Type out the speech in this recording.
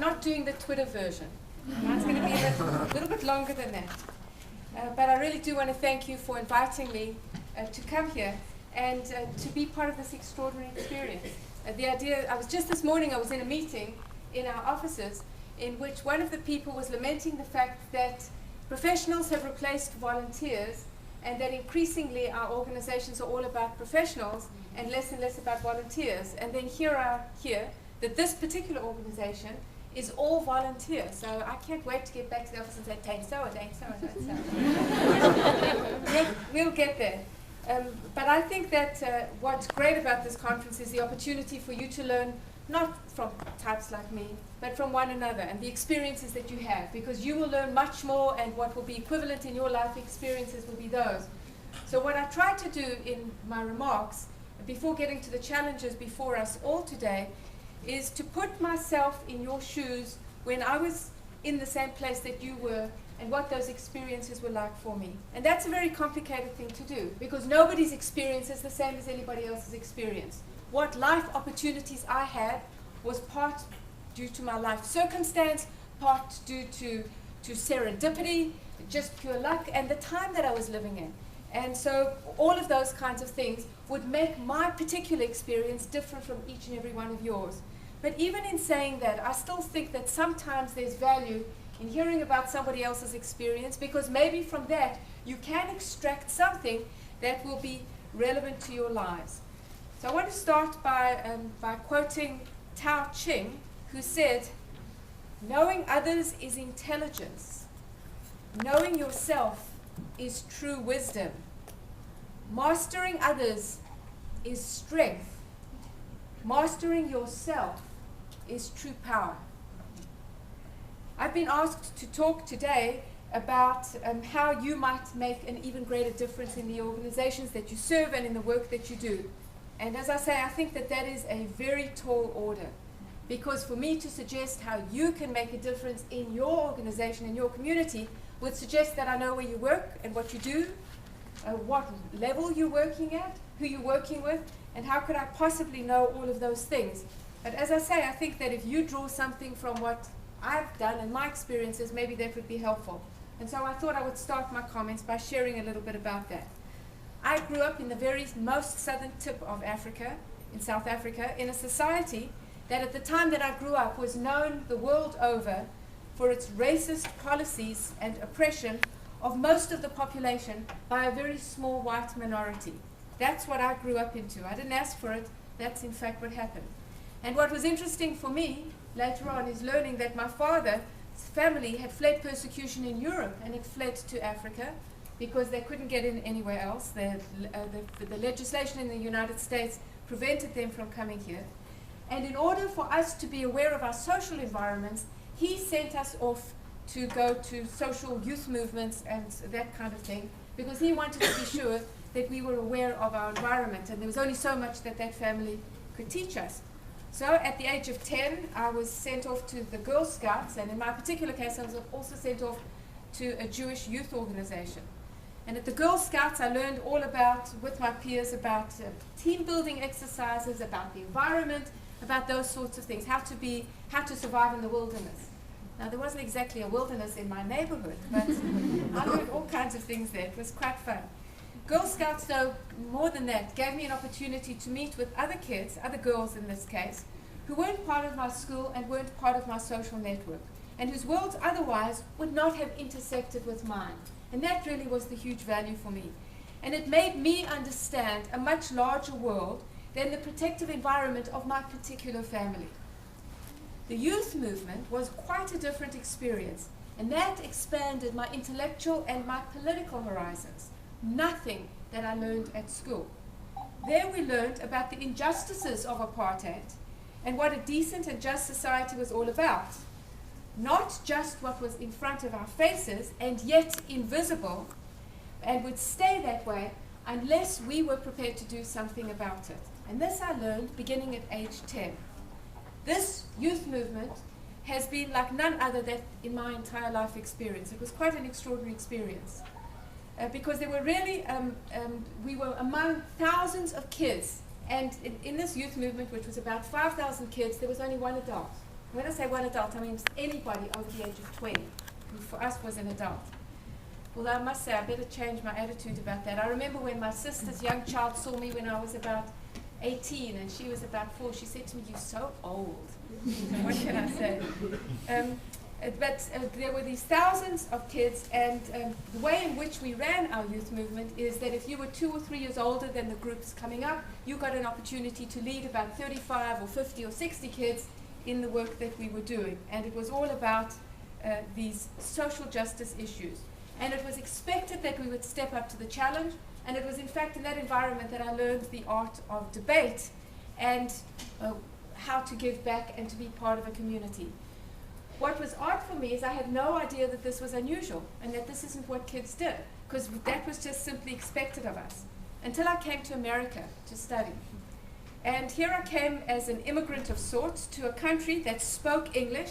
not doing the Twitter version. Mine's going to be a little bit longer than that. But I really do want to thank you for inviting me to come here and to be part of this extraordinary experience. The idea, this morning I was in a meeting in our offices in which one of the people was lamenting the fact that professionals have replaced volunteers and that increasingly our organizations are all about professionals and less about volunteers. And then here I hear that this particular organization is all volunteers. So I can't wait to get back to the office and say, it ain't so, it ain't so, it ain't so. We'll get there. But I think that what's great about this conference is the opportunity for you to learn not from types like me, but from one another and the experiences that you have, because you will learn much more, and what will be equivalent in your life experiences will be those. So what I try to do in my remarks, before getting to the challenges before us all today, is to put myself in your shoes when I was in the same place that you were, and what those experiences were like for me. And that's a very complicated thing to do, because nobody's experience is the same as anybody else's experience. What life opportunities I had was part due to my life circumstance, part due to serendipity, just pure luck, and the time that I was living in. And so all of those kinds of things would make my particular experience different from each and every one of yours. But even in saying that, I still think that sometimes there's value in hearing about somebody else's experience, because maybe from that you can extract something that will be relevant to your lives. So I want to start by quoting Tao Ching, who said, "Knowing others is intelligence. Knowing yourself is true wisdom. Mastering others is strength. Mastering yourself is true power." I've been asked to talk today about how you might make an even greater difference in the organizations that you serve and in the work that you do. And as I say, I think that that is a very tall order, because for me to suggest how you can make a difference in your organization, in your community, would suggest that I know where you work and what you do, what level you're working at, who you're working with, and how could I possibly know all of those things. But as I say, I think that if you draw something from what I've done and my experiences, maybe that would be helpful. And so I thought I would start my comments by sharing a little bit about that. I grew up in the very most southern tip of Africa, in South Africa, in a society that at the time that I grew up was known the world over for its racist policies and oppression of most of the population by a very small white minority. That's what I grew up into. I didn't ask for it. That's in fact what happened. And what was interesting for me later on is learning that my father's family had fled persecution in Europe and had fled to Africa because they couldn't get in anywhere else. The legislation in the United States prevented them from coming here. And in order for us to be aware of our social environments, he sent us off to go to social youth movements and that kind of thing, because he wanted to be sure that we were aware of our environment, and there was only so much that that family could teach us. So at the age of 10, I was sent off to the Girl Scouts, and in my particular case, I was also sent off to a Jewish youth organization. And at the Girl Scouts, I learned all about, with my peers, about team building exercises, about the environment, about those sorts of things, how to survive in the wilderness. Now, there wasn't exactly a wilderness in my neighborhood, but I learned all kinds of things there. It was quite fun. Girl Scouts, though, more than that, gave me an opportunity to meet with other kids, other girls in this case, who weren't part of my school and weren't part of my social network, and whose worlds otherwise would not have intersected with mine. And that really was the huge value for me. And it made me understand a much larger world than the protective environment of my particular family. The youth movement was quite a different experience, and that expanded my intellectual and my political horizons. Nothing that I learned at school. There we learned about the injustices of apartheid and what a decent and just society was all about. Not just what was in front of our faces and yet invisible, and would stay that way unless we were prepared to do something about it. And this I learned beginning at age 10. This youth movement has been like none other that in my entire life experience. It was quite an extraordinary experience. Because there were really, we were among thousands of kids, and in this youth movement, which was about 5,000 kids, there was only one adult. When I say one adult, I mean anybody over the age of 20, who for us was an adult. Although I must say, I better change my attitude about that. I remember when my sister's young child saw me when I was about 18 and she was about 4, she said to me, "You're so old." What can I say? But there were these thousands of kids, and the way in which we ran our youth movement is that if you were 2 or 3 years older than the groups coming up, you got an opportunity to lead about 35 or 50 or 60 kids in the work that we were doing. And it was all about these social justice issues. And it was expected that we would step up to the challenge, and it was in fact in that environment that I learned the art of debate and how to give back and to be part of a community. What was odd for me is I had no idea that this was unusual and that this isn't what kids did, because that was just simply expected of us, until I came to America to study. And here I came as an immigrant of sorts to a country that spoke English,